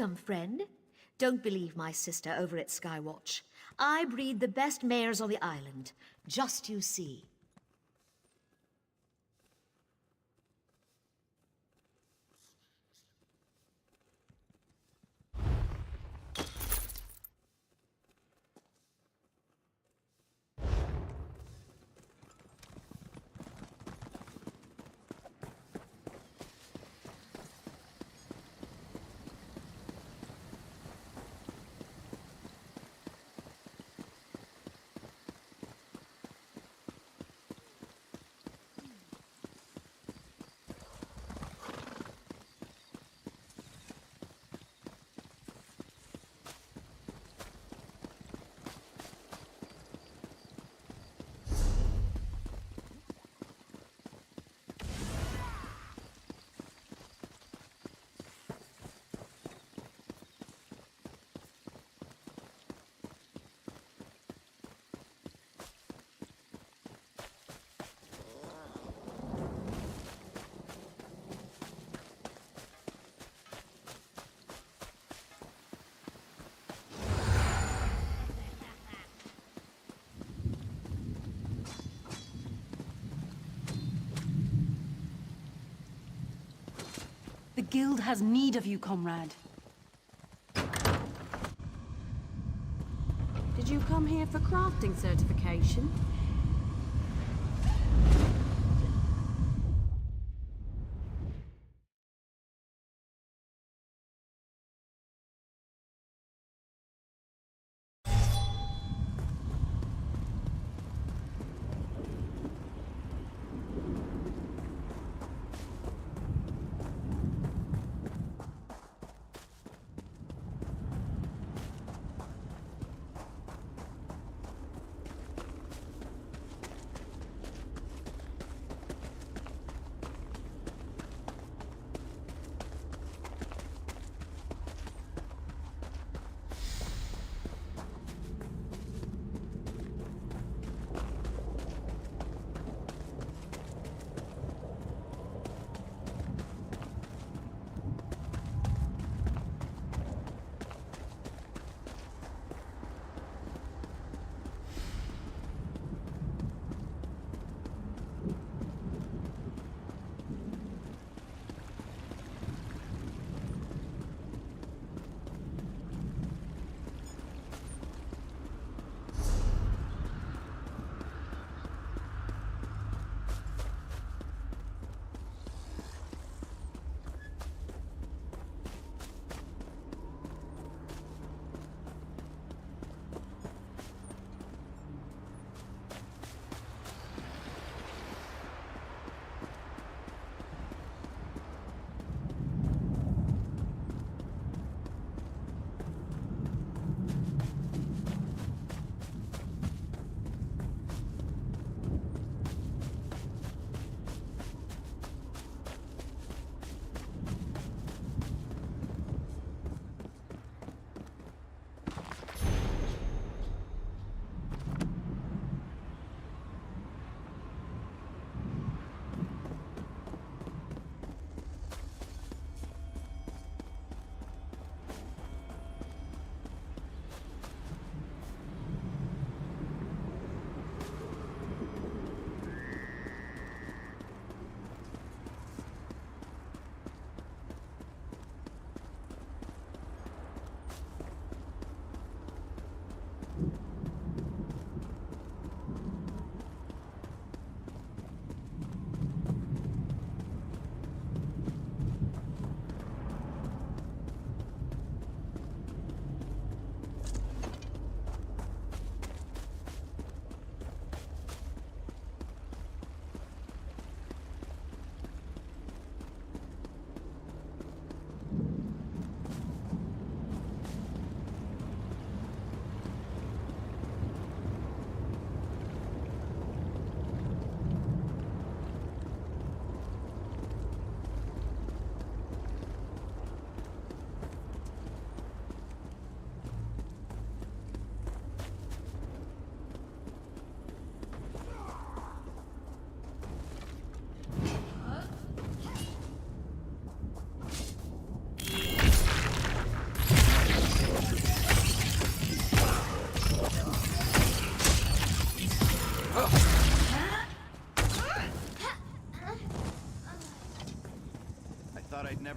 Welcome, friend. Don't believe my sister over at Skywatch. I breed the best mares on the island. Just you see. The guild has need of you, comrade. Did you come here for crafting certification?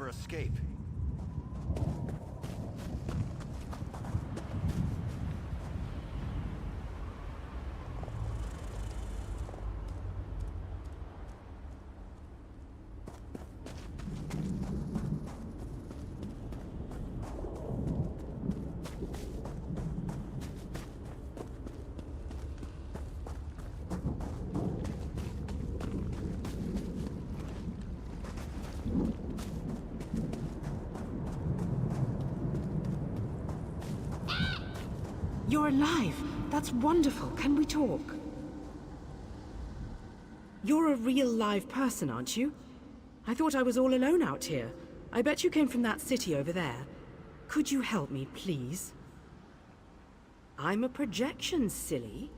never escape. You're alive. That's wonderful. Can we talk? You're a real live person, aren't you? I thought I was all alone out here. I bet you came from that city over there. Could you help me, please? I'm a projection, silly.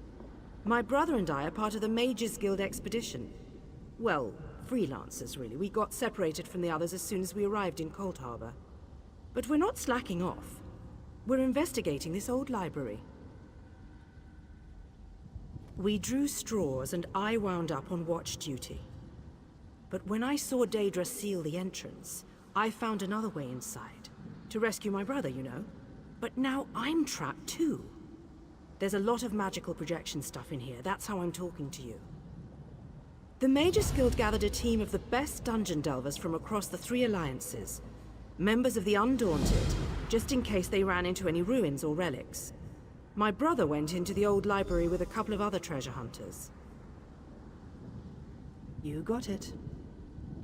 My brother and I are part of the Mages Guild expedition. Well, freelancers, really. We got separated from the others as soon as we arrived in Cold Harbor. But we're not slacking off. We're investigating this old library. We drew straws and I wound up on watch duty. But when I saw Daedra seal the entrance, I found another way inside. To rescue my brother, you know. But now I'm trapped too. There's a lot of magical projection stuff in here. That's how I'm talking to you. The Mages Guild gathered a team of the best dungeon delvers from across the 3 alliances. Members of the Undaunted, just in case they ran into any ruins or relics. My brother went into the old library with a couple of other treasure hunters. You got it.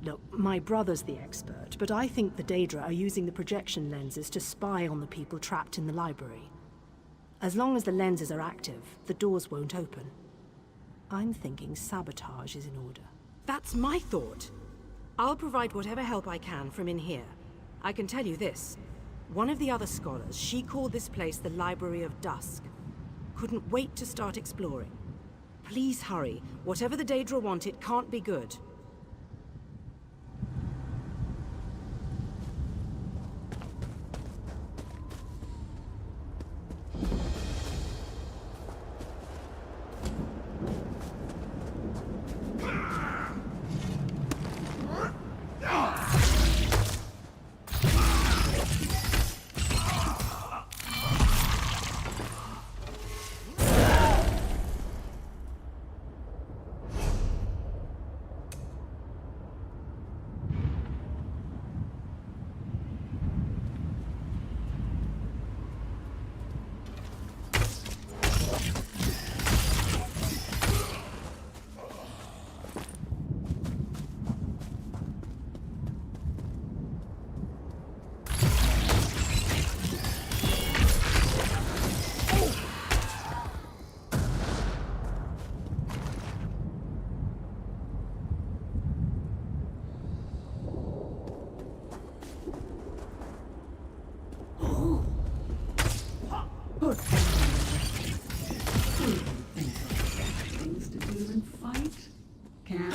Look, my brother's the expert, but I think the Daedra are using the projection lenses to spy on the people trapped in the library. As long as the lenses are active, the doors won't open. I'm thinking sabotage is in order. That's my thought. I'll provide whatever help I can from in here. I can tell you this. One of the other scholars, she called this place the Library of Dusk. Couldn't wait to start exploring. Please hurry. Whatever the Daedra want, it can't be good. Things to do and fight. Can't.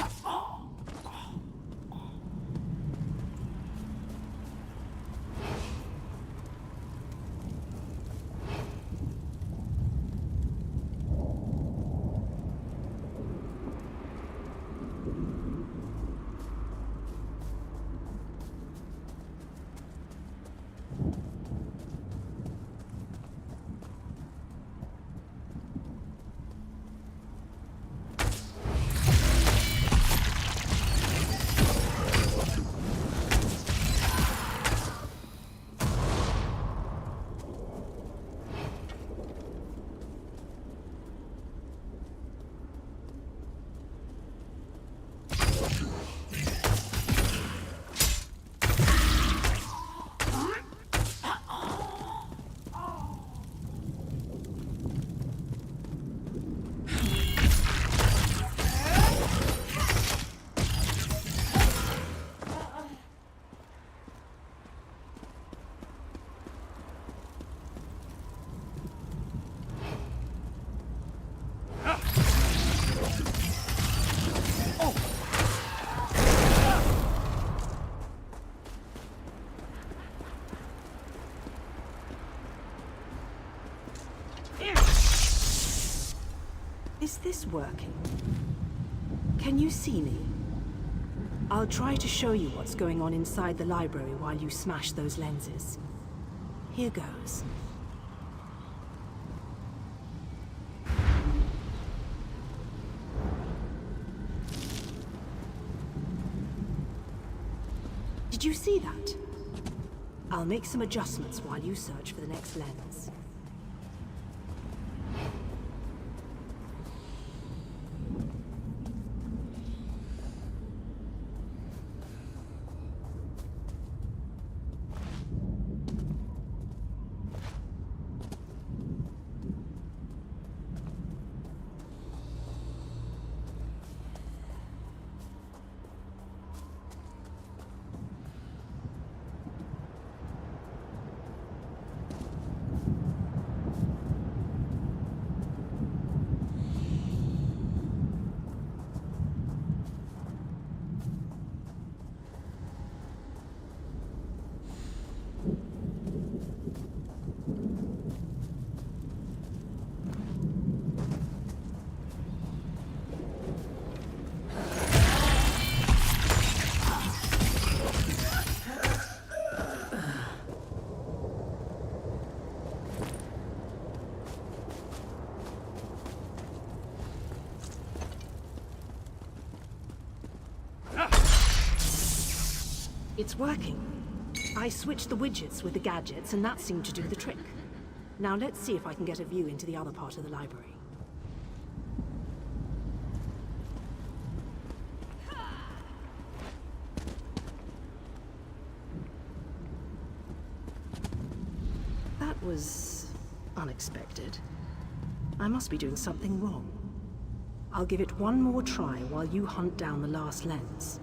Is this working? Can you see me? I'll try to show you what's going on inside the library while you smash those lenses. Here goes. Did you see that? I'll make some adjustments while you search for the next lens. It's working. I switched the widgets with the gadgets, and that seemed to do the trick. Now let's see if I can get a view into the other part of the library. That was unexpected. I must be doing something wrong. I'll give it one more try while you hunt down the last lens.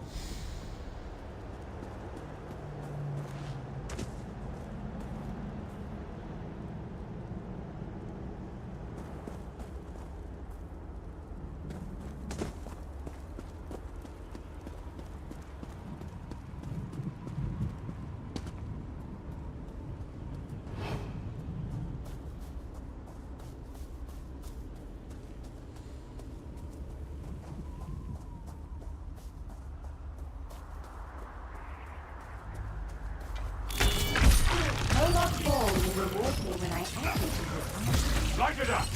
Light it up!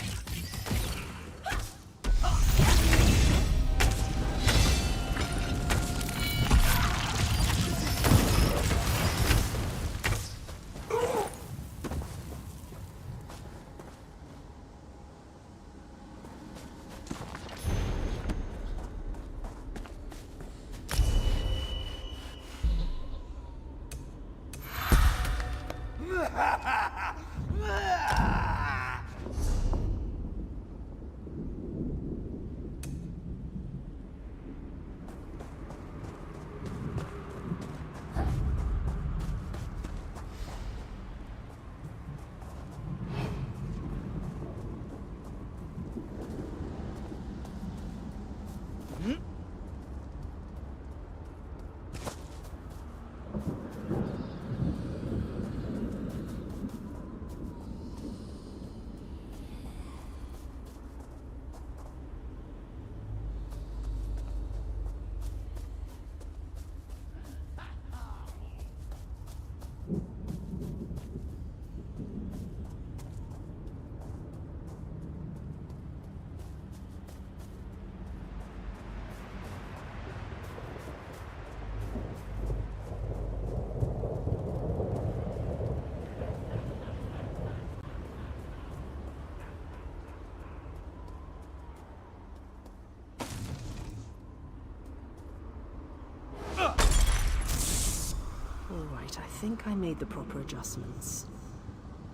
Alright, I think I made the proper adjustments.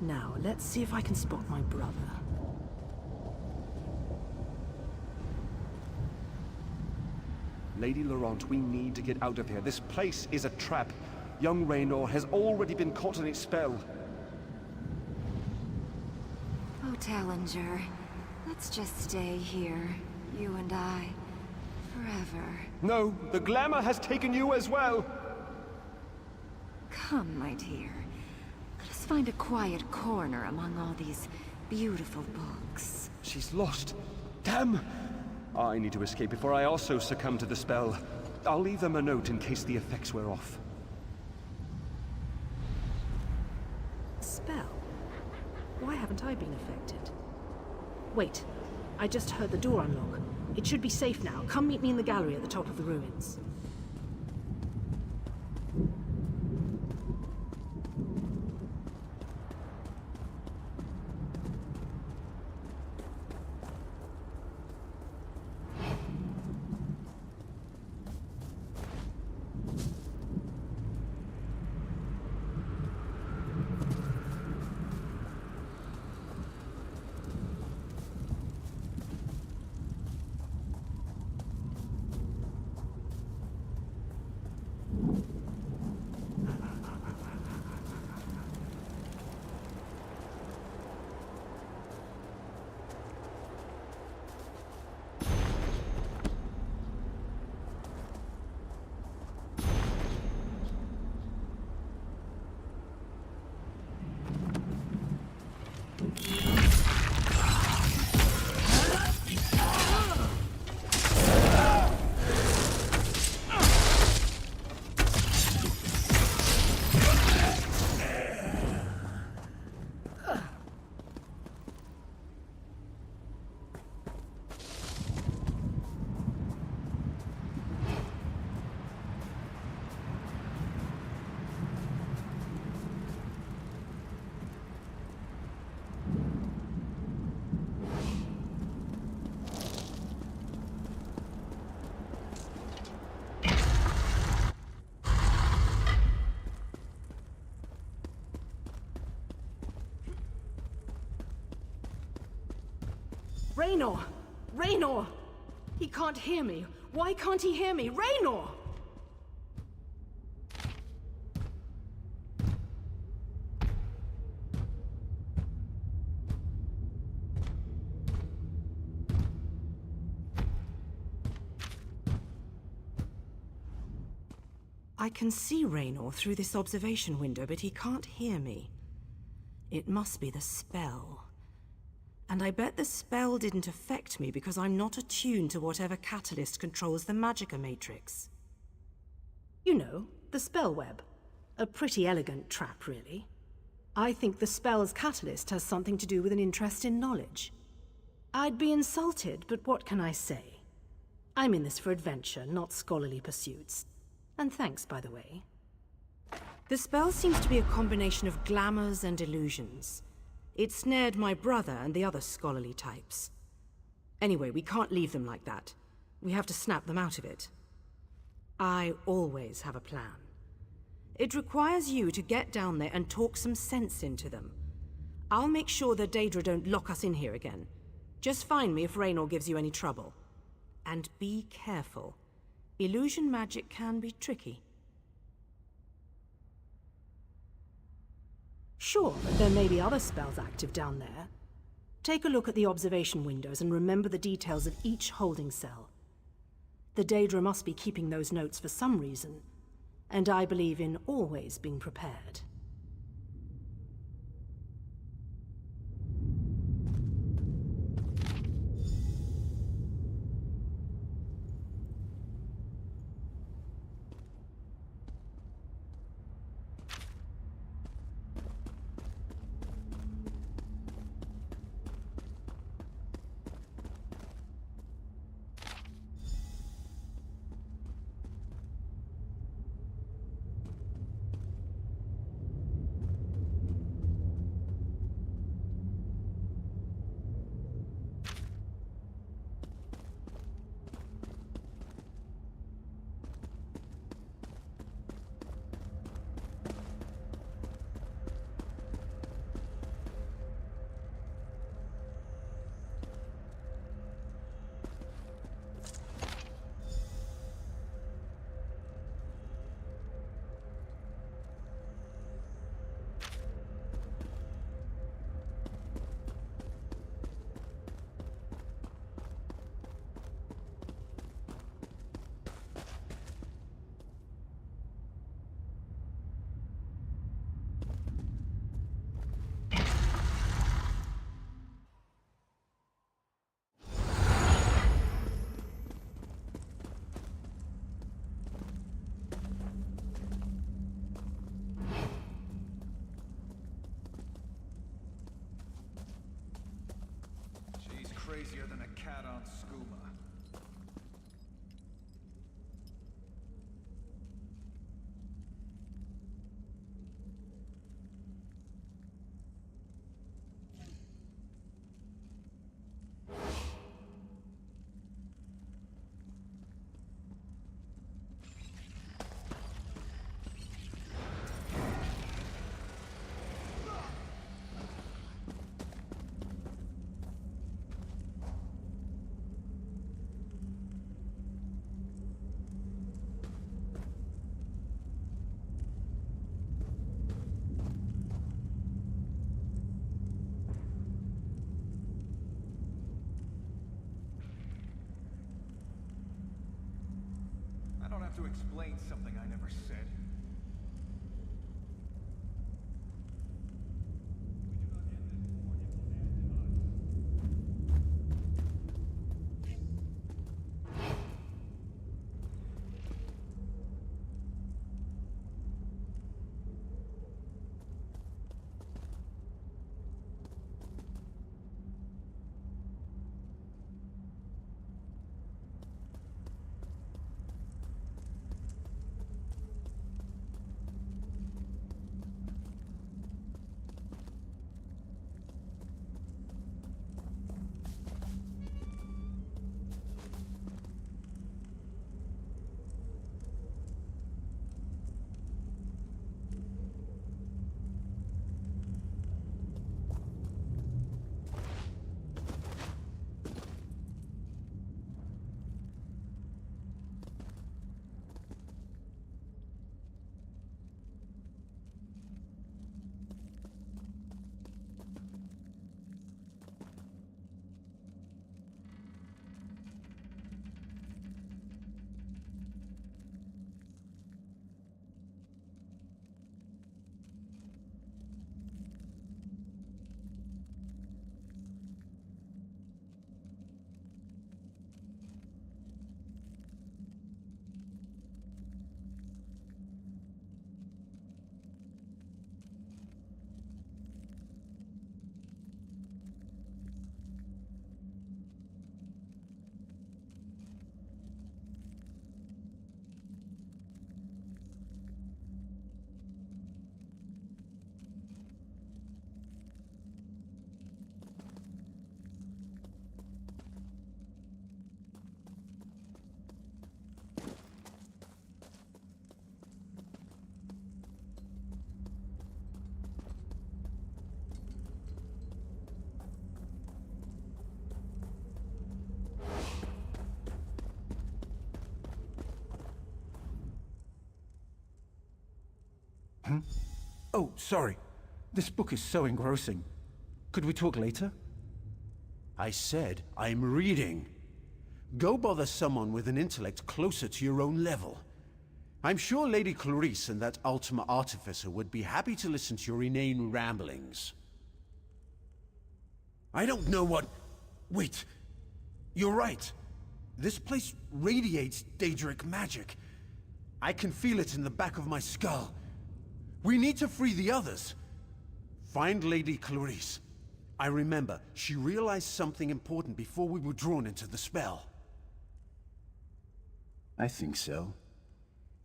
Now, let's see if I can spot my brother. Lady Laurent, we need to get out of here. This place is a trap. Young Raynor has already been caught in its spell. Oh, Tallinger, let's just stay here, you and I, forever. No, the glamour has taken you as well. Come, my dear. Let us find a quiet corner among all these beautiful books. She's lost. Damn! I need to escape before I also succumb to the spell. I'll leave them a note in case the effects wear off. Spell? Why haven't I been affected? Wait, I just heard the door unlock. It should be safe now. Come meet me in the gallery at the top of the ruins. Raynor! Raynor! He can't hear me. Why can't he hear me? Raynor! I can see Raynor through this observation window, but he can't hear me. It must be the spell. And I bet the spell didn't affect me because I'm not attuned to whatever catalyst controls the Magicka Matrix. You know, the spell web. A pretty elegant trap, really. I think the spell's catalyst has something to do with an interest in knowledge. I'd be insulted, but what can I say? I'm in this for adventure, not scholarly pursuits. And thanks, by the way. The spell seems to be a combination of glamours and illusions. It snared my brother and the other scholarly types. Anyway, we can't leave them like that. We have to snap them out of it. I always have a plan. It requires you to get down there and talk some sense into them. I'll make sure the Daedra don't lock us in here again. Just find me if Raynor gives you any trouble. And be careful. Illusion magic can be tricky. Sure, but there may be other spells active down there. Take a look at the observation windows and remember the details of each holding cell. The Daedra must be keeping those notes for some reason, and I believe in always being prepared. crazier than a cat on skooma. I don't have to explain something I never said. Oh, sorry. This book is so engrossing. Could we talk later? I said I'm reading. Go bother someone with an intellect closer to your own level. I'm sure Lady Clarice and that Ultima Artificer would be happy to listen to your inane ramblings. I don't know what... Wait. You're right. This place radiates Daedric magic. I can feel it in the back of my skull. We need to free the others. Find Lady Clarice. I remember, she realized something important before we were drawn into the spell. I think so.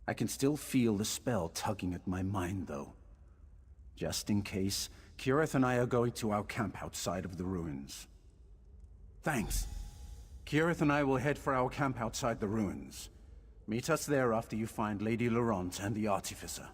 I can still feel the spell tugging at my mind, though. Just in case, Kirith and I are going to our camp outside of the ruins. Thanks. Kirith and I will head for our camp outside the ruins. Meet us there after you find Lady Laurent and the Artificer.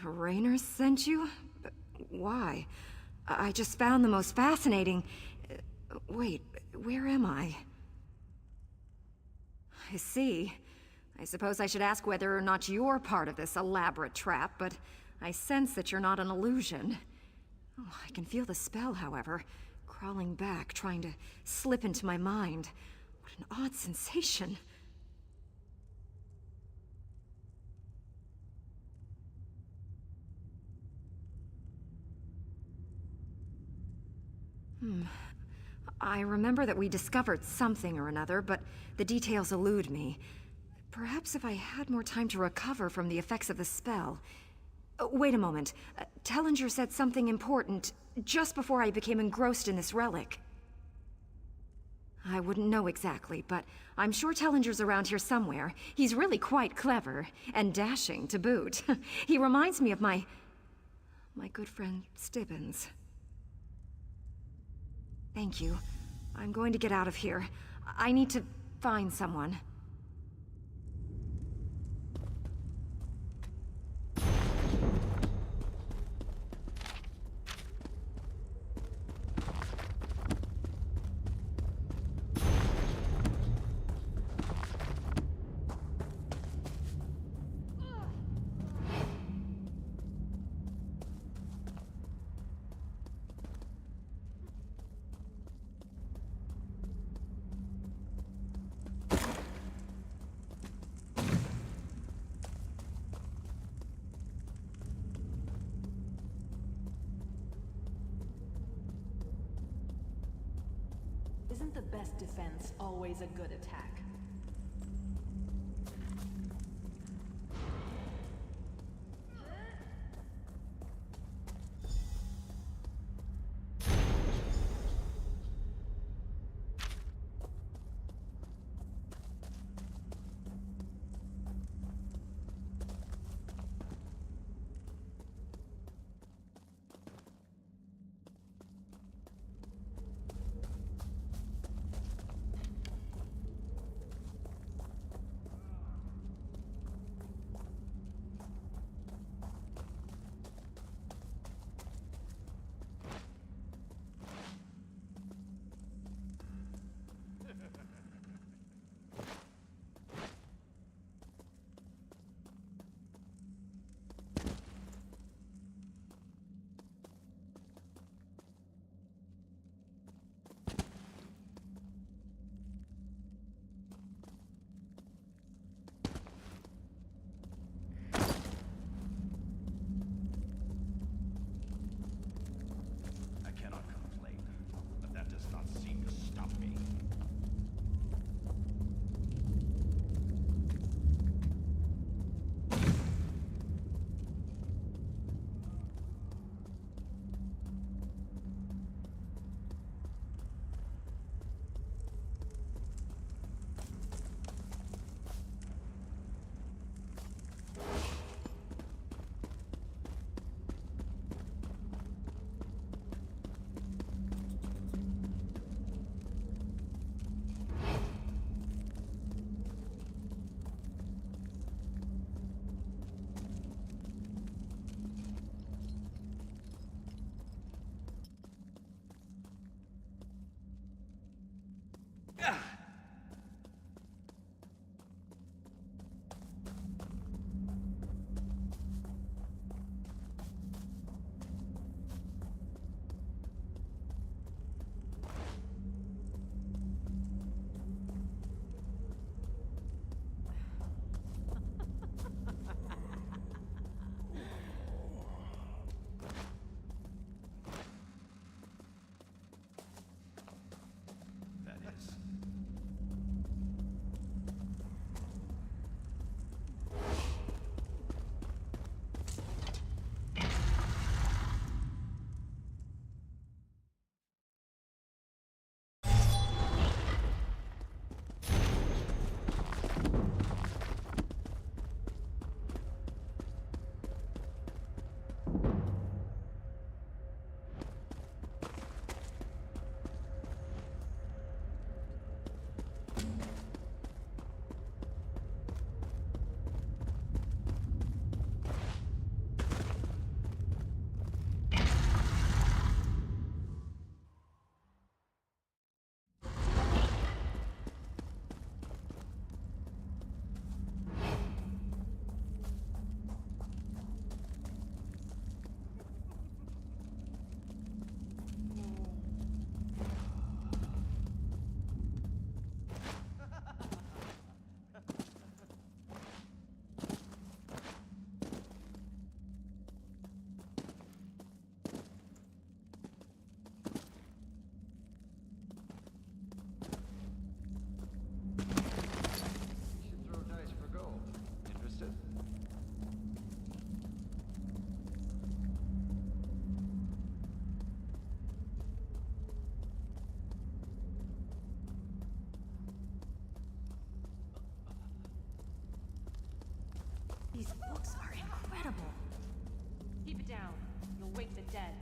Raynor sent you? But why? I just found the most fascinating... Wait, where am I? I see. I suppose I should ask whether or not you're part of this elaborate trap, but I sense that you're not an illusion. Oh, I can feel the spell, however, crawling back, trying to slip into my mind. What an odd sensation. I remember that we discovered something or another, but the details elude me. Perhaps if I had more time to recover from the effects of the spell. Wait a moment. Tellinger said something important just before I became engrossed in this relic. I wouldn't know exactly, but I'm sure Tellinger's around here somewhere. He's really quite clever, and dashing to boot. He reminds me of my good friend Stibbins. Thank you. I'm going to get out of here. I need to find someone. Isn't the best defense always a good attack? These books are incredible. Keep it down. You'll wake the dead.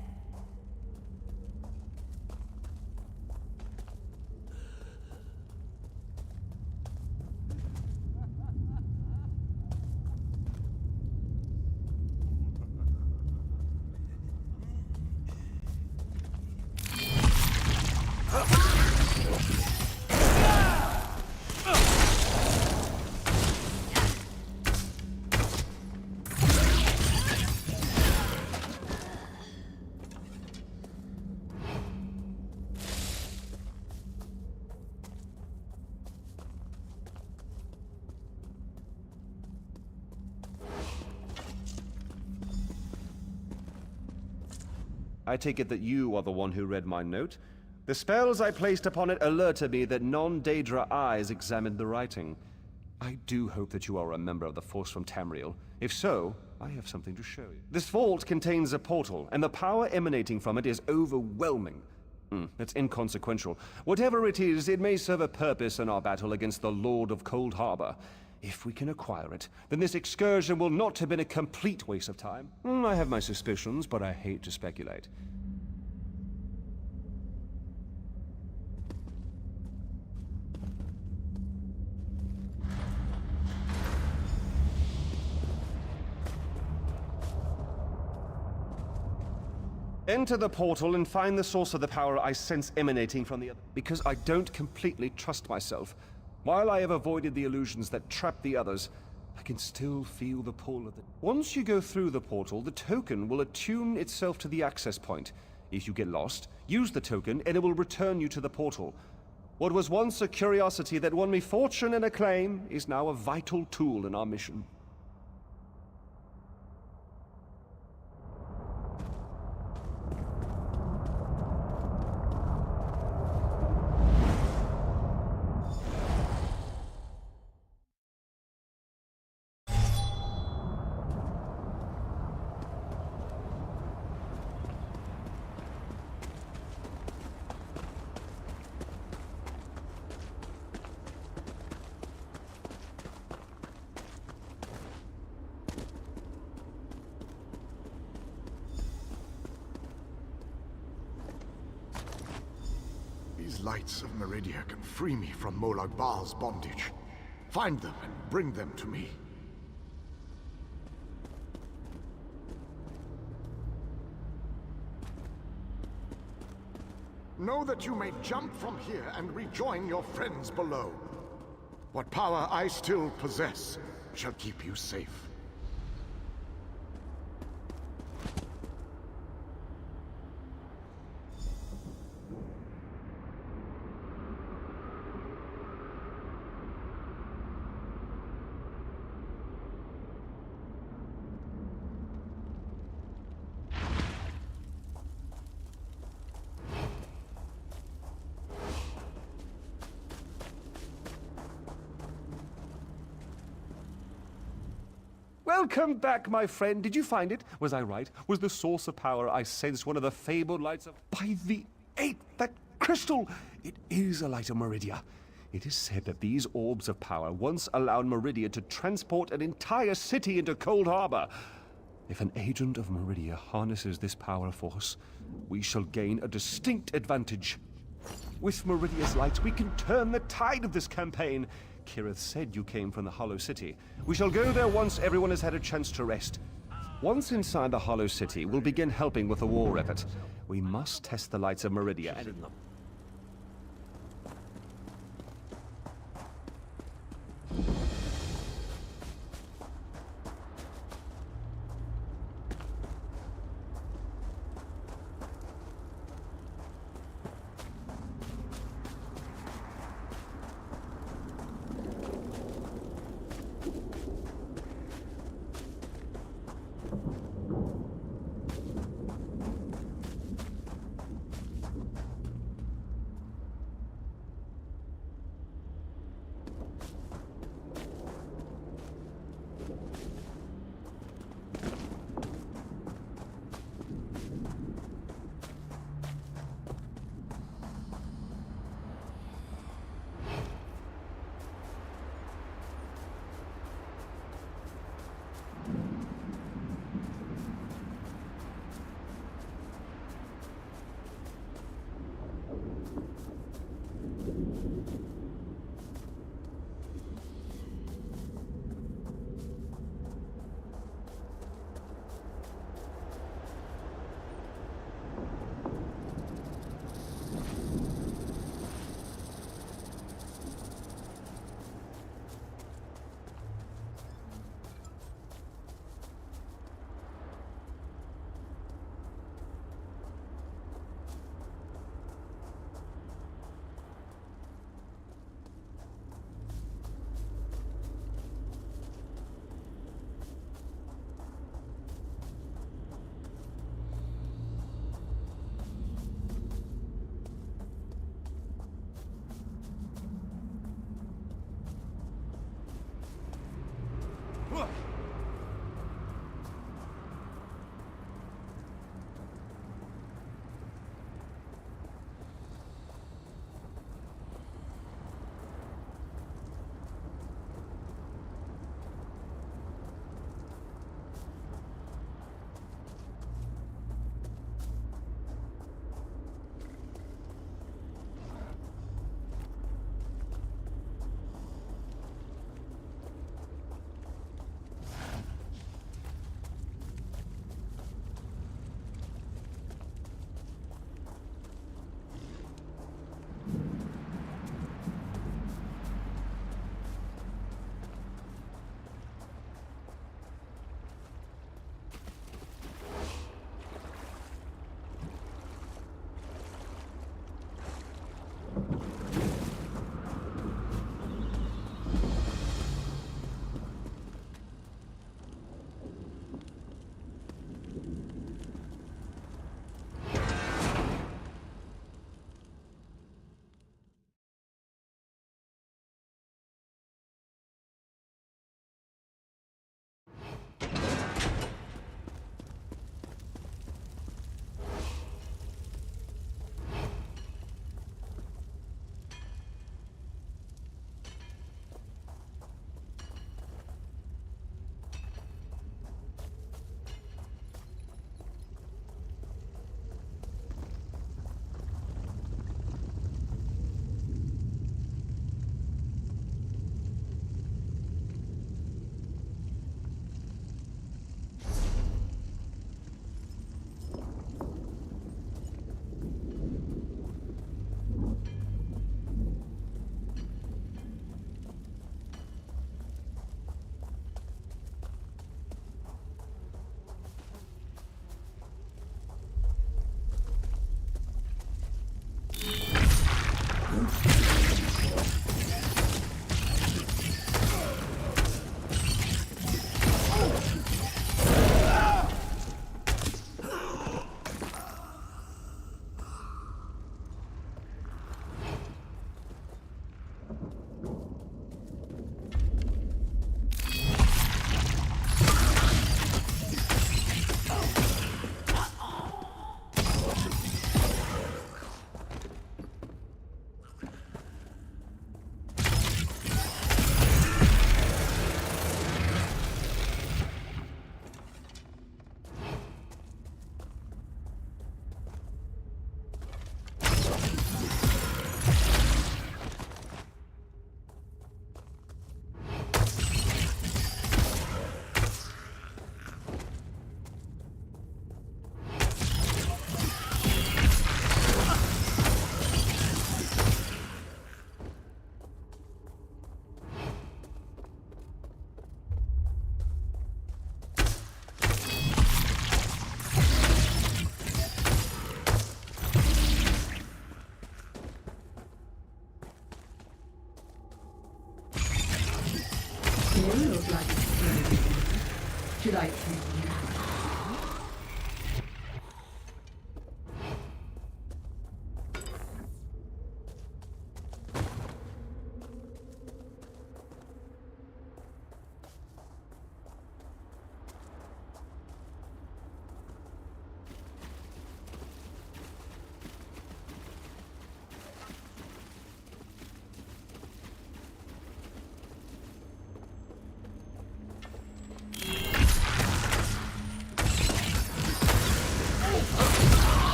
I take it that you are the one who read my note? The spells I placed upon it alerted me that non-Daedra eyes examined the writing. I do hope that you are a member of the Force from Tamriel. If so, I have something to show you. This vault contains a portal, and the power emanating from it is overwhelming. It's inconsequential. Whatever it is, it may serve a purpose in our battle against the Lord of Cold Harbor. If we can acquire it, then this excursion will not have been a complete waste of time. I have my suspicions, but I hate to speculate. Enter the portal and find the source of the power I sense emanating from the other. Because I don't completely trust myself. While I have avoided the illusions that trap the others, I can still feel the pull of the... Once you go through the portal, the token will attune itself to the access point. If you get lost, use the token and it will return you to the portal. What was once a curiosity that won me fortune and acclaim is now a vital tool in our mission. These lights of Meridia can free me from Molag Bal's bondage. Find them and bring them to me. Know that you may jump from here and rejoin your friends below. What power I still possess shall keep you safe. Welcome back, my friend. Did you find it? Was I right? Was the source of power I sensed one of the fabled lights of... By the Eight, that crystal! It is a light of Meridia. It is said that these orbs of power once allowed Meridia to transport an entire city into Cold Harbor. If an agent of Meridia harnesses this power force, we shall gain a distinct advantage. With Meridia's lights, we can turn the tide of this campaign. Kirith said you came from the Hollow City. We shall go there once everyone has had a chance to rest. Once inside the Hollow City, we'll begin helping with the war effort. We must test the lights of Meridia and...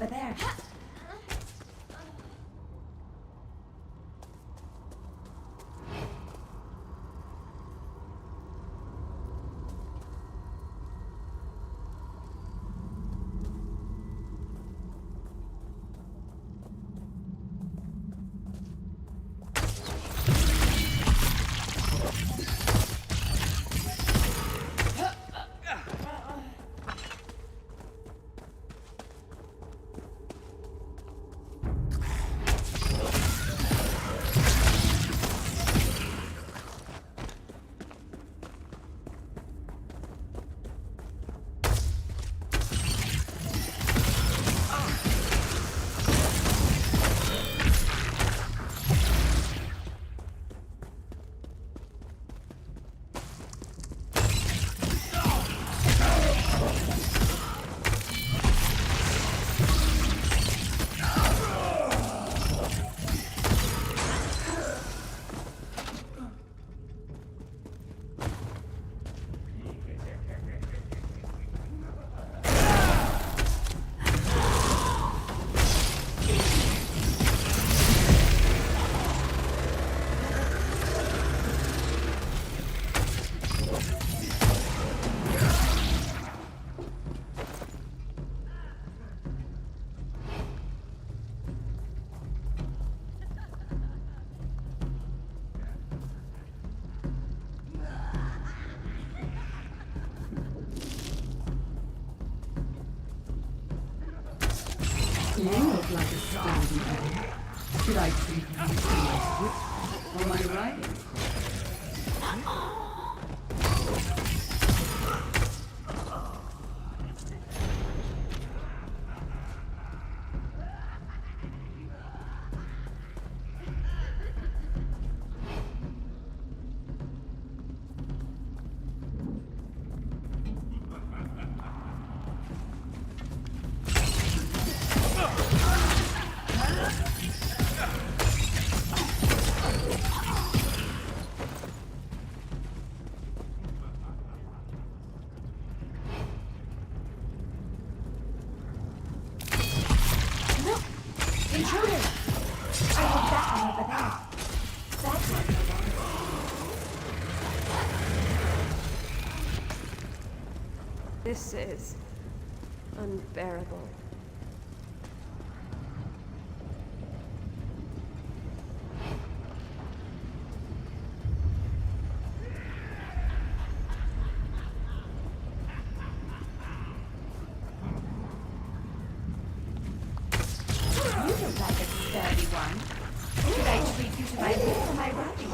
over there. You look like a sturdy man. Should I treat you to my script or my writing? This is unbearable. You look like a sturdy one. Should I treat you to my wit or my writing?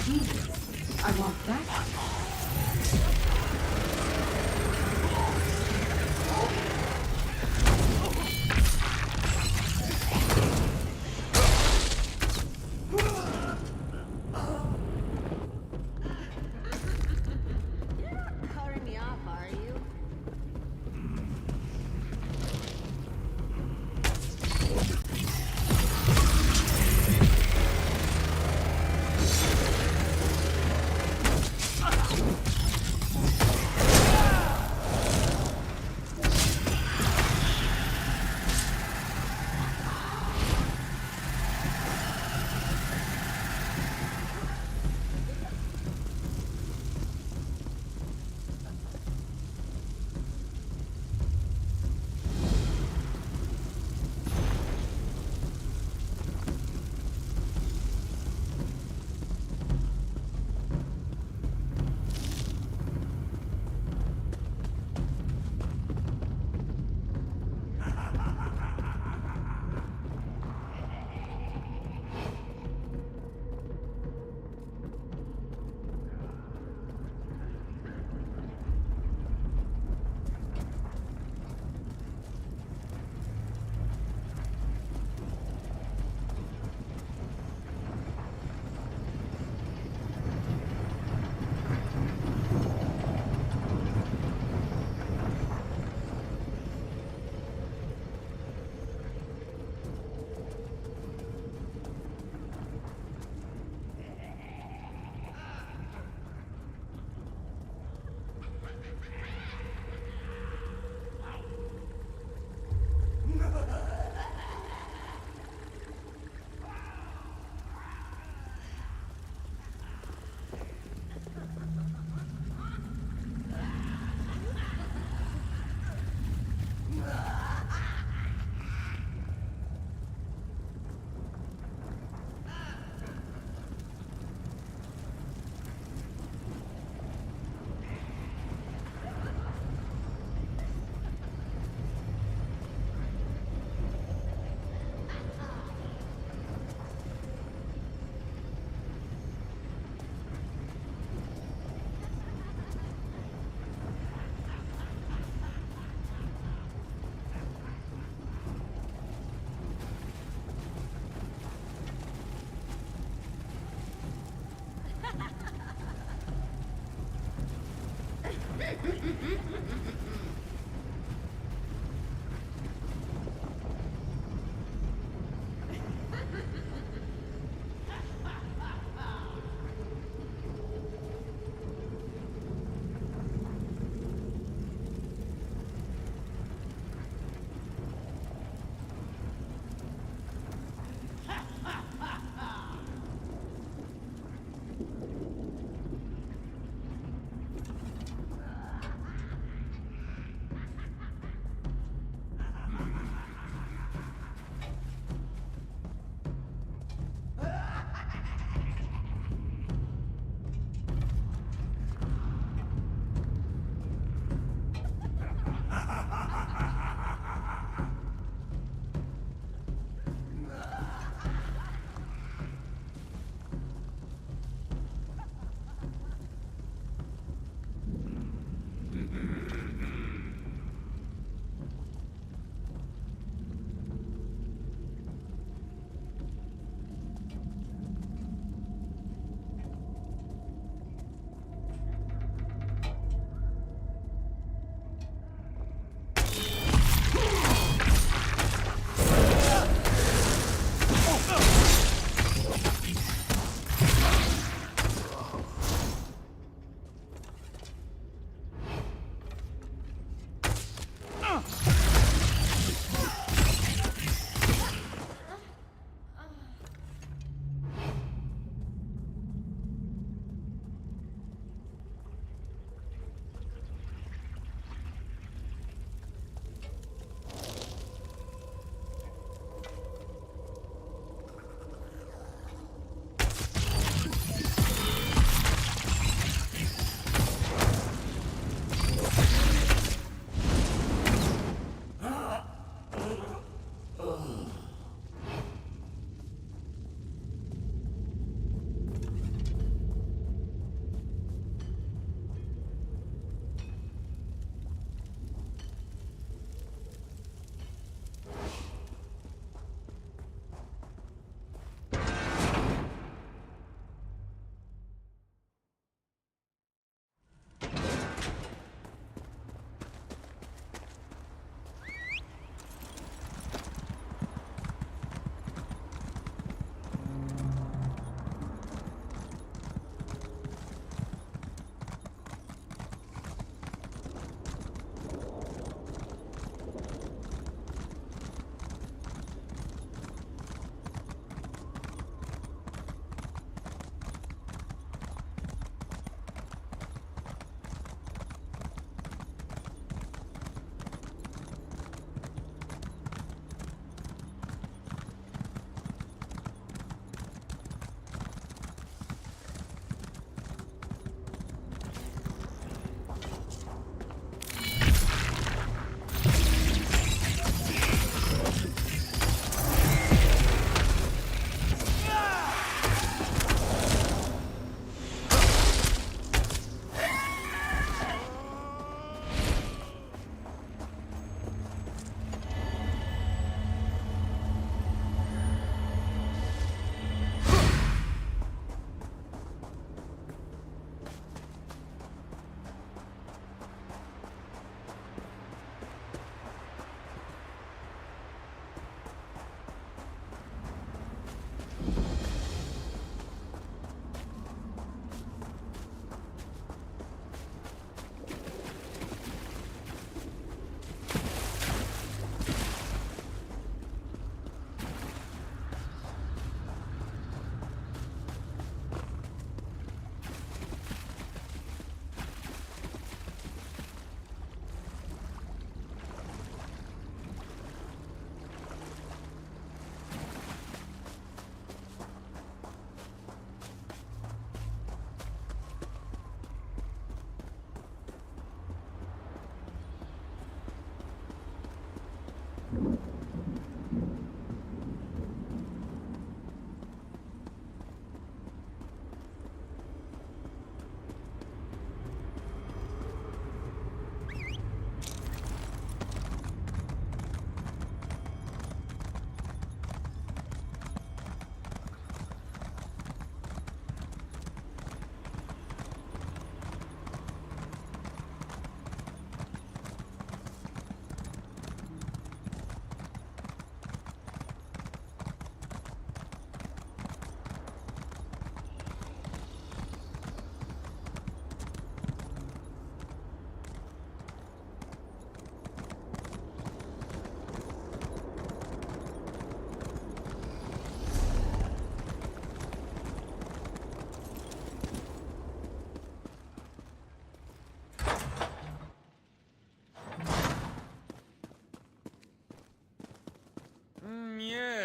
Jesus, I want that. Cutting me off, are you?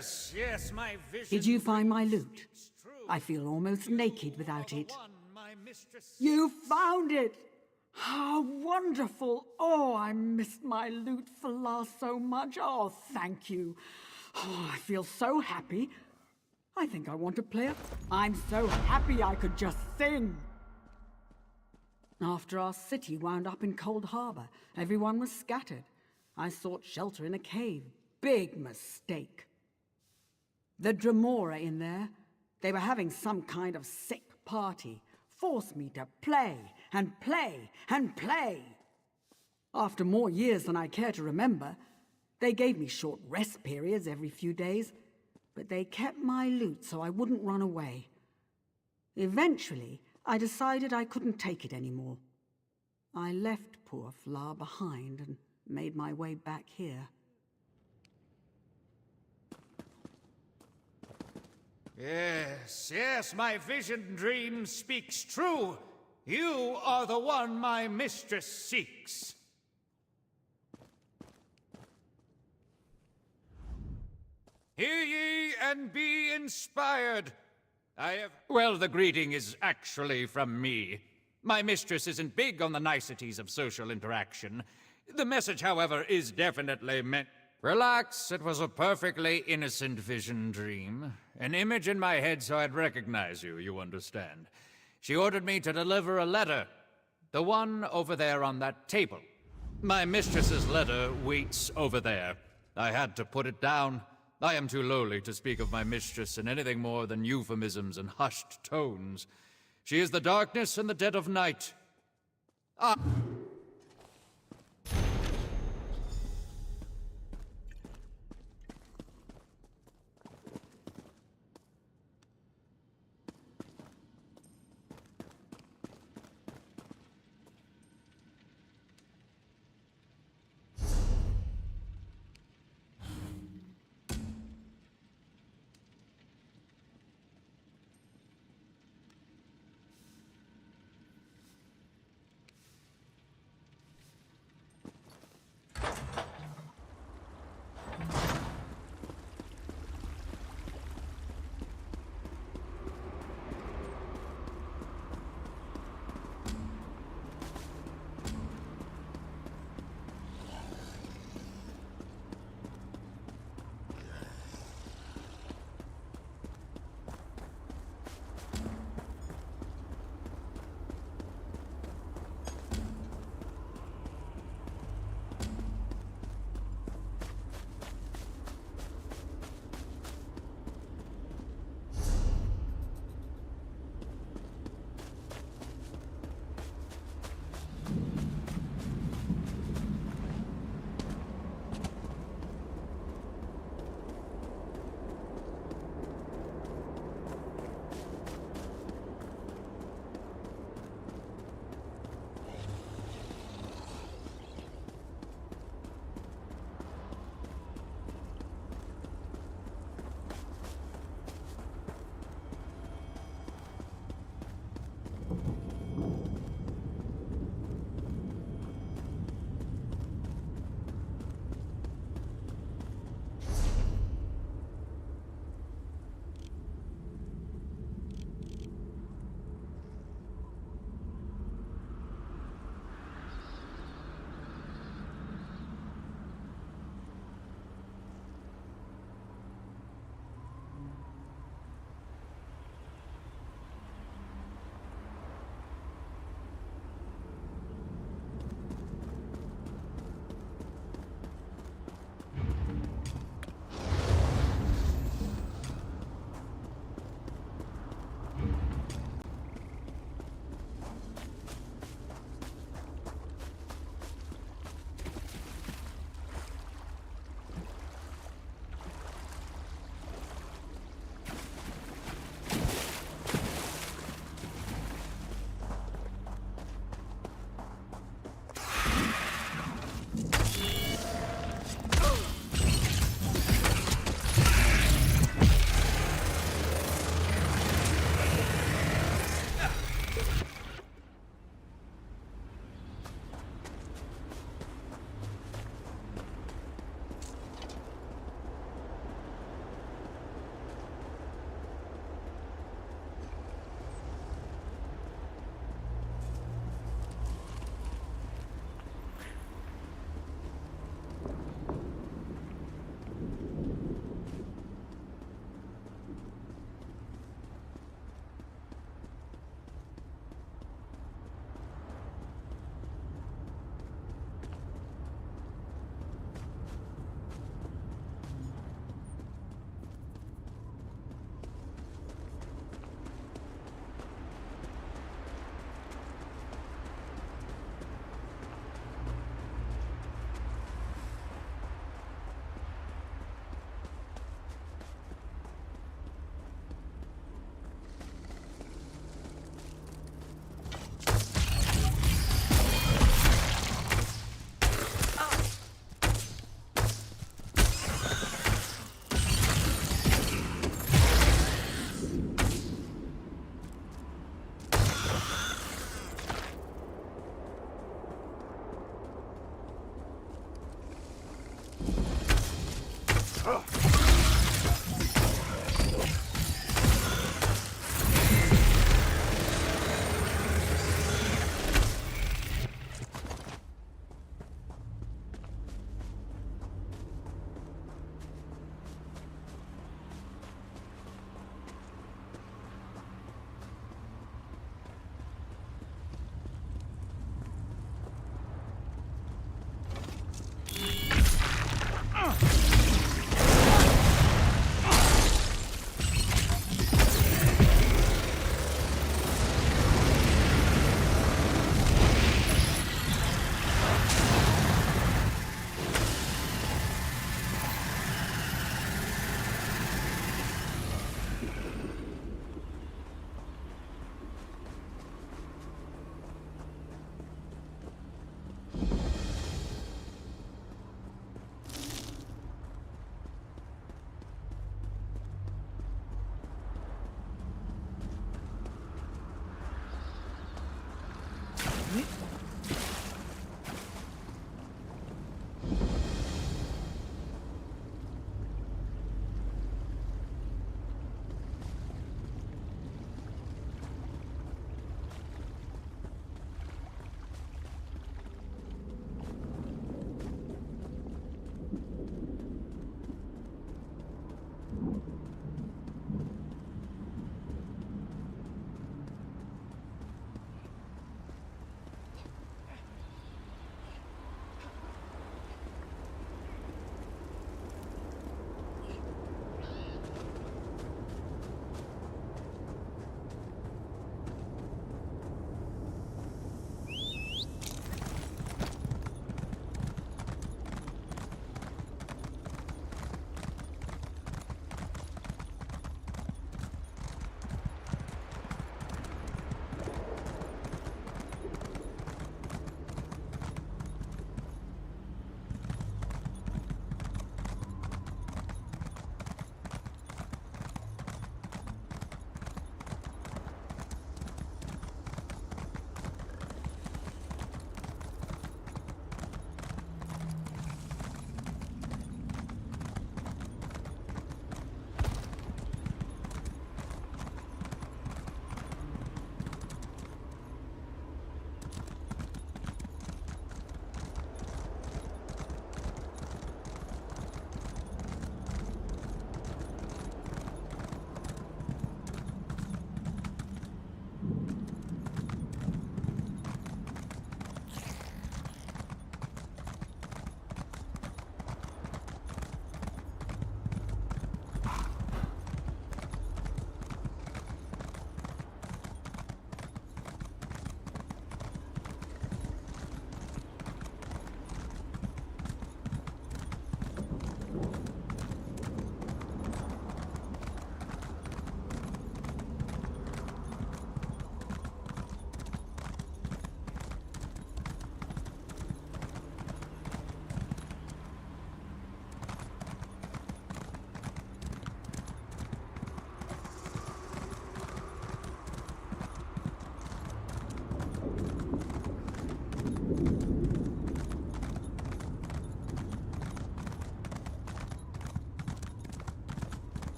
Yes, yes, my vision. Did you find my loot? I feel almost naked without it. You found it! How wonderful! Oh, I missed my loot Fla so much. Oh, thank you. Oh, I feel so happy. I think I want to play it. I'm so happy I could just sing. After our city wound up in Cold Harbor, everyone was scattered. I sought shelter in a cave. Big mistake. The Dremora in there, they were having some kind of sick party. Forced me to play and play and play. After more years than I care to remember, they gave me short rest periods every few days, but they kept my loot so I wouldn't run away. Eventually, I decided I couldn't take it anymore. I left poor Fla behind and made my way back here. Yes, yes, my vision dream speaks true. You are the one my mistress seeks. Hear ye and be inspired. Well, the greeting is actually from me. My mistress isn't big on the niceties of social interaction. The message, however, is definitely meant... Relax, it was a perfectly innocent vision dream. An image in my head so I'd recognize you, you understand. She ordered me to deliver a letter. The one over there on that table. My mistress's letter waits over there. I had to put it down. I am too lowly to speak of my mistress in anything more than euphemisms and hushed tones. She is the darkness and the dead of night.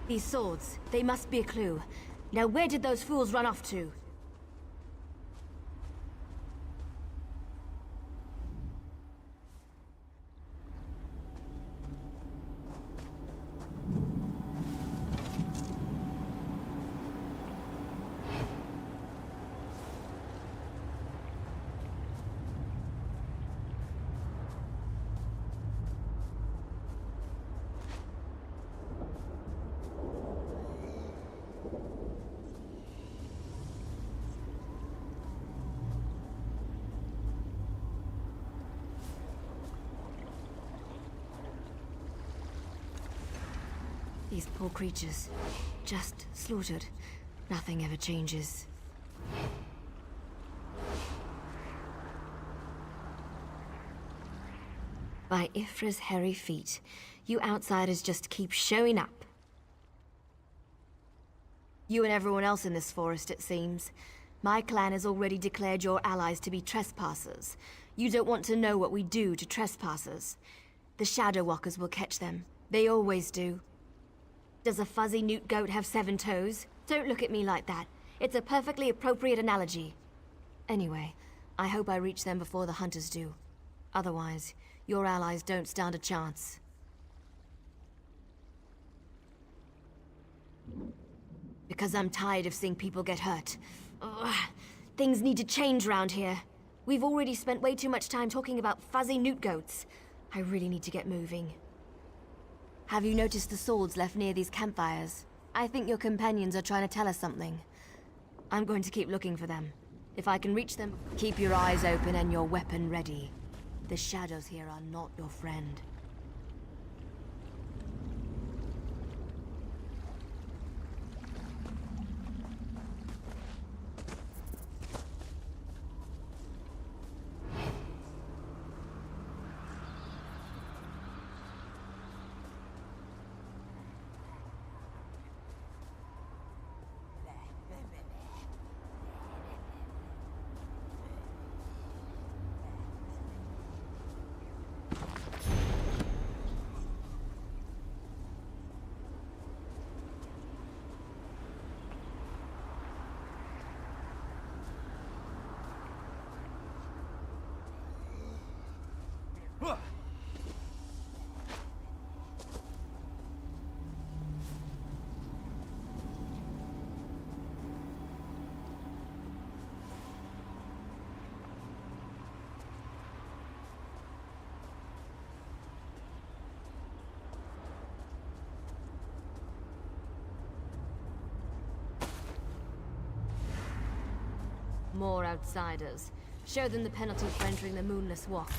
These swords, they must be a clue. Now where did those fools run off to? These poor creatures, just slaughtered. Nothing ever changes. By Ifra's hairy feet, you outsiders just keep showing up. You and everyone else in this forest, it seems. My clan has already declared your allies to be trespassers. You don't want to know what we do to trespassers. The Shadow Walkers will catch them. They always do. Does a fuzzy newt goat have 7 toes? Don't look at me like that. It's a perfectly appropriate analogy. Anyway, I hope I reach them before the hunters do. Otherwise, your allies don't stand a chance. Because I'm tired of seeing people get hurt. Ugh. Things need to change round here. We've already spent way too much time talking about fuzzy newt goats. I really need to get moving. Have you noticed the swords left near these campfires? I think your companions are trying to tell us something. I'm going to keep looking for them. If I can reach them, keep your eyes open and your weapon ready. The shadows here are not your friend. More outsiders. Show them the penalty for entering the Moonless Walk.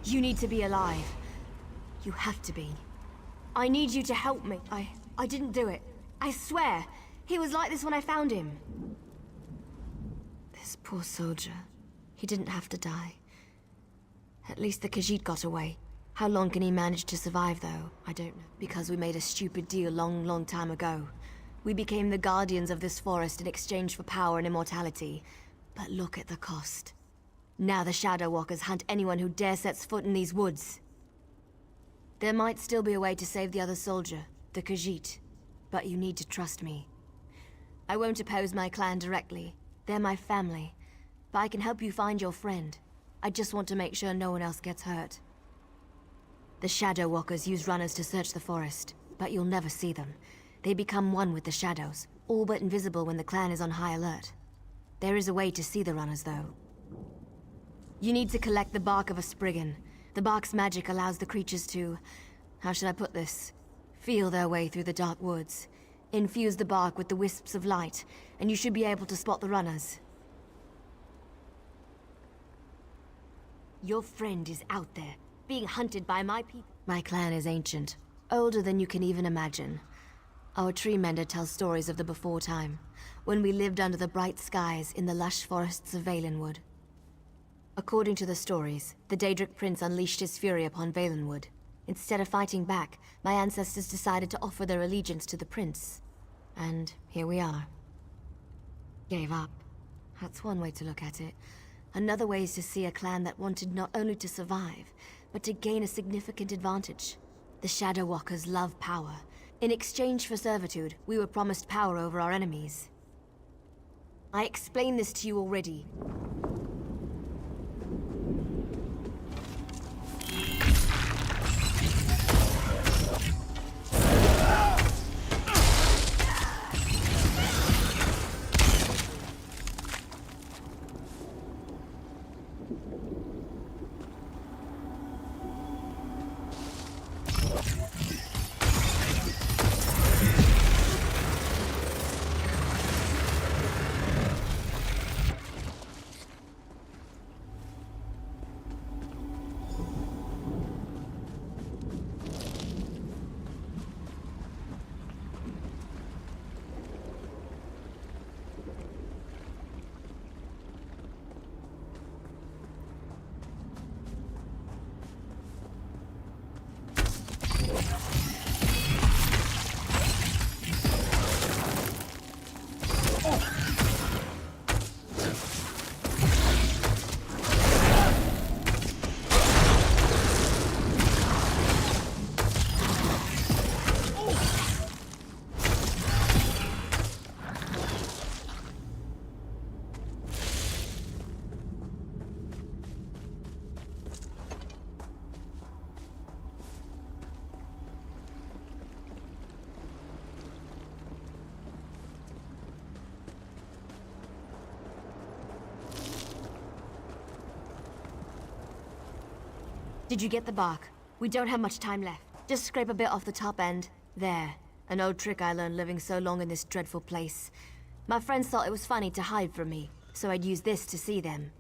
You need to be alive. You have to be. I need you to help me. I didn't do it. I swear. He was like this when I found him. This poor soldier. He didn't have to die. At least the Khajiit got away. How long can he manage to survive, though? I don't know. Because we made a stupid deal long time ago. We became the guardians of this forest in exchange for power and immortality. But look at the cost. Now the Shadow Walkers hunt anyone who dare sets foot in these woods. There might still be a way to save the other soldier, the Khajiit, but you need to trust me. I won't oppose my clan directly. They're my family. But I can help you find your friend. I just want to make sure no one else gets hurt. The Shadow Walkers use runners to search the forest, but you'll never see them. They become one with the shadows, all but invisible when the clan is on high alert. There is a way to see the runners, though. You need to collect the bark of a Spriggan. The bark's magic allows the creatures to... how should I put this? feel their way through the dark woods. Infuse the bark with the wisps of light, and you should be able to spot the runners. Your friend is out there, being hunted by my people. My clan is ancient, older than you can even imagine. Our tree mender tells stories of the before time, when we lived under the bright skies in the lush forests of Valenwood. According to the stories, the Daedric prince unleashed his fury upon Valenwood. Instead of fighting back, my ancestors decided to offer their allegiance to the prince. And here we are. Gave up. That's one way to look at it. Another way is to see a clan that wanted not only to survive, but to gain a significant advantage. The Shadow Walkers love power. In exchange for servitude, we were promised power over our enemies. I explained this to you already. Did you get the bark? We don't have much time left. Just scrape a bit off the top end. There. An old trick I learned living so long in this dreadful place. My friends thought it was funny to hide from me, so I'd use this to see them.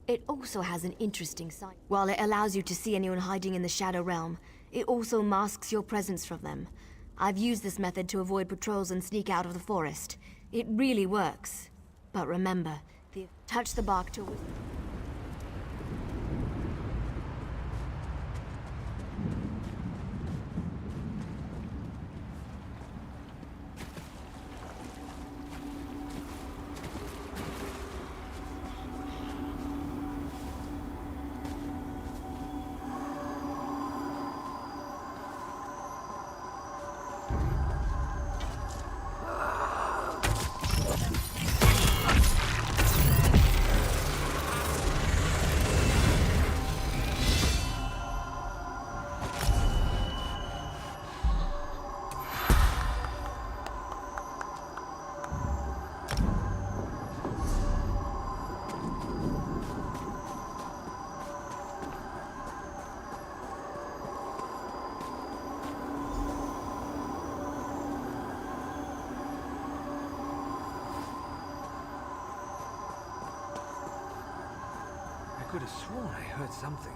It also has an interesting side. While it allows you to see anyone hiding in the Shadow Realm, it also masks your presence from them. I've used this method to avoid patrols and sneak out of the forest. It really works. But remember, touch the bark to... I could have sworn I heard something.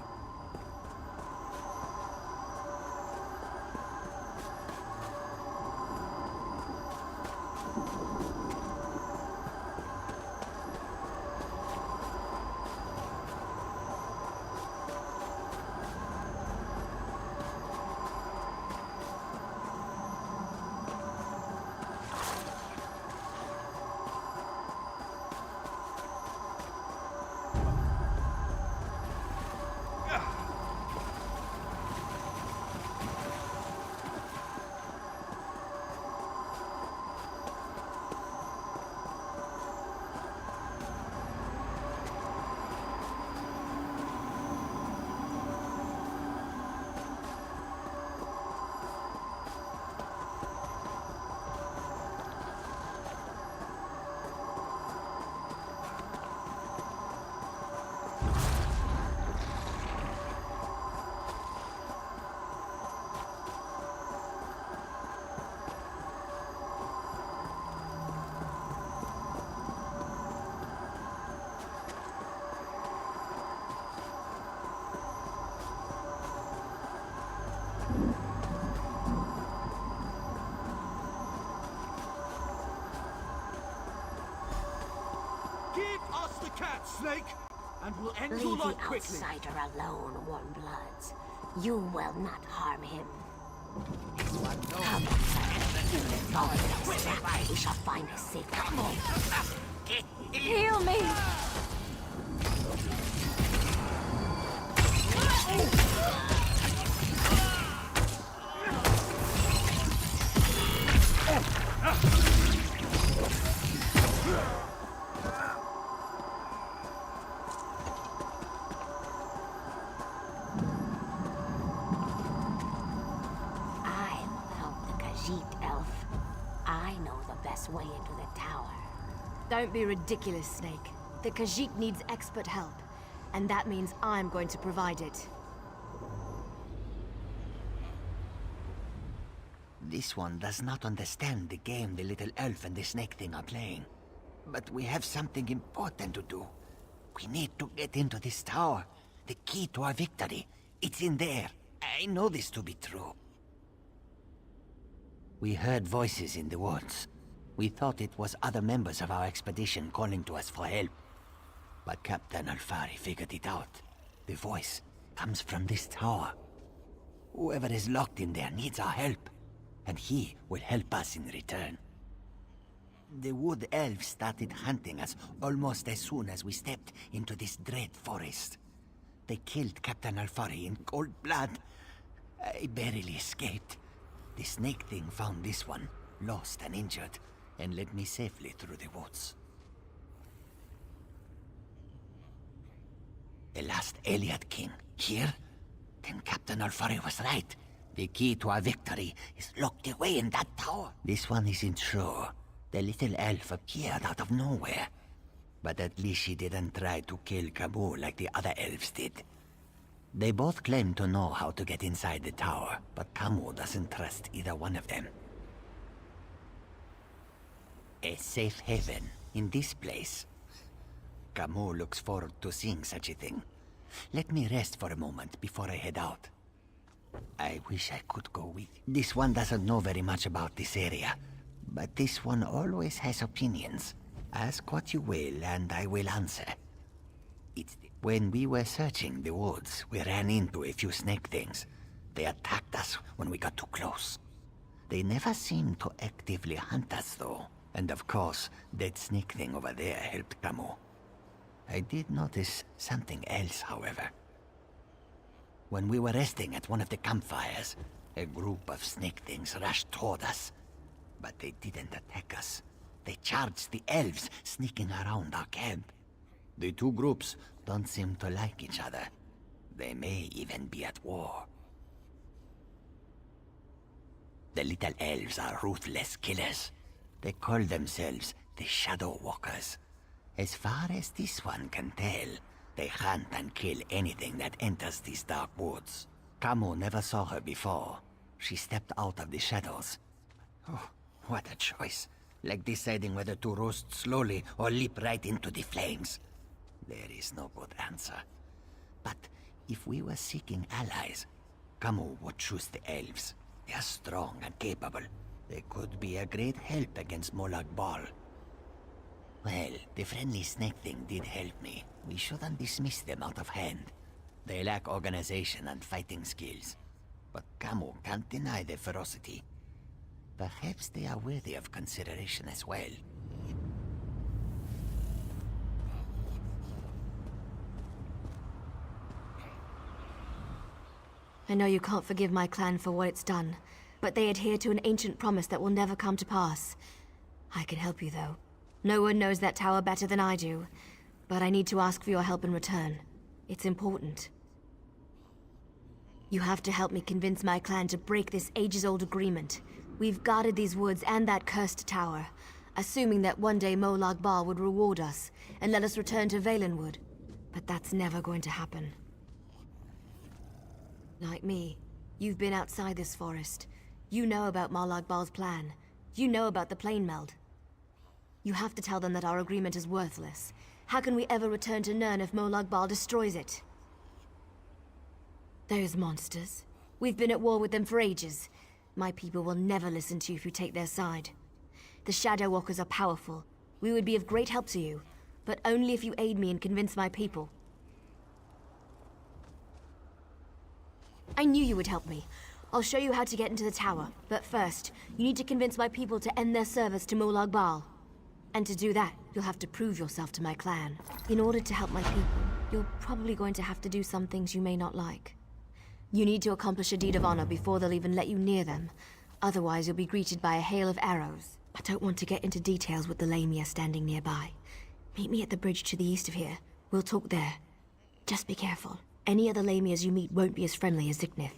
snake, and we'll end your Leave the life quickly. outsider alone, Warmbloods. You will not harm him. Come outside. Follow this track. We shall find a safe path. Heal me! I will help the Khajiit elf. I know the best way into the tower. Don't be ridiculous, Snake. The Khajiit needs expert help, and that means I'm going to provide it. This one does not understand the game the little elf and the snake thing are playing. But we have something important to do. We need to get into this tower. The key to our victory. It's in there. I know this to be true. We heard voices in the woods. We thought it was other members of our expedition calling to us for help. But Captain Alfari figured it out. The voice comes from this tower. Whoever is locked in there needs our help, and he will help us in return. The wood elves started hunting us almost as soon as we stepped into this dread forest. They killed Captain Alfari in cold blood. I barely escaped. The snake thing found this one, lost and injured, and led me safely through the woods. The last Eliad king, here? Then Captain Alfari was right. The key to our victory is locked away in that tower. This one isn't sure. The little elf appeared out of nowhere. But at least she didn't try to kill Camus like the other elves did. They both claim to know how to get inside the tower, but Camus doesn't trust either one of them. A safe haven in this place. Camus looks forward to seeing such a thing. Let me rest for a moment before I head out. I wish I could go with you. This one doesn't know very much about this area, but this one always has opinions. Ask what you will, and I will answer. When we were searching the woods, we ran into a few snake things. They attacked us when we got too close. They never seemed to actively hunt us, though. And of course, that snake thing over there helped Camus. I did notice something else, however. When we were resting at one of the campfires, a group of snake things rushed toward us. But they didn't attack us. They charged the elves sneaking around our camp. The two groups don't seem to like each other. They may even be at war. The little elves are ruthless killers. They call themselves the Shadow Walkers. As far as this one can tell, they hunt and kill anything that enters these dark woods. Camus never saw her before. She stepped out of the shadows. Oh, what a choice. Like deciding whether to roast slowly or leap right into the flames. There is no good answer. But if we were seeking allies, Camus would choose the elves. They are strong and capable. They could be a great help against Molag Bal. Well, the friendly snake thing did help me. We shouldn't dismiss them out of hand. They lack organization and fighting skills. But Camus can't deny their ferocity. Perhaps they are worthy of consideration as well. I know you can't forgive my clan for what it's done, but they adhere to an ancient promise that will never come to pass. I can help you, though. No one knows that tower better than I do, but I need to ask for your help in return. It's important. You have to help me convince my clan to break this ages-old agreement. We've guarded these woods and that cursed tower, assuming that one day Molag Bal would reward us and let us return to Valenwood. But that's never going to happen. Like me, you've been outside this forest. You know about Molag Bal's plan. You know about the plane meld. You have to tell them that our agreement is worthless. How can we ever return to Nirn if Molag Bal destroys it? Those monsters. We've been at war with them for ages. My people will never listen to you if you take their side. The Shadow Walkers are powerful. We would be of great help to you. but only if you aid me and convince my people. I knew you would help me. I'll show you how to get into the tower, but first, you need to convince my people to end their service to Molag Bal. And to do that, you'll have to prove yourself to my clan. In order to help my people, you're probably going to have to do some things you may not like. You need to accomplish a deed of honor before they'll even let you near them. Otherwise, you'll be greeted by a hail of arrows. I don't want to get into details with the Lamia standing nearby. Meet me at the bridge to the east of here. We'll talk there. Just be careful. Any other Lamias you meet won't be as friendly as Ziknith.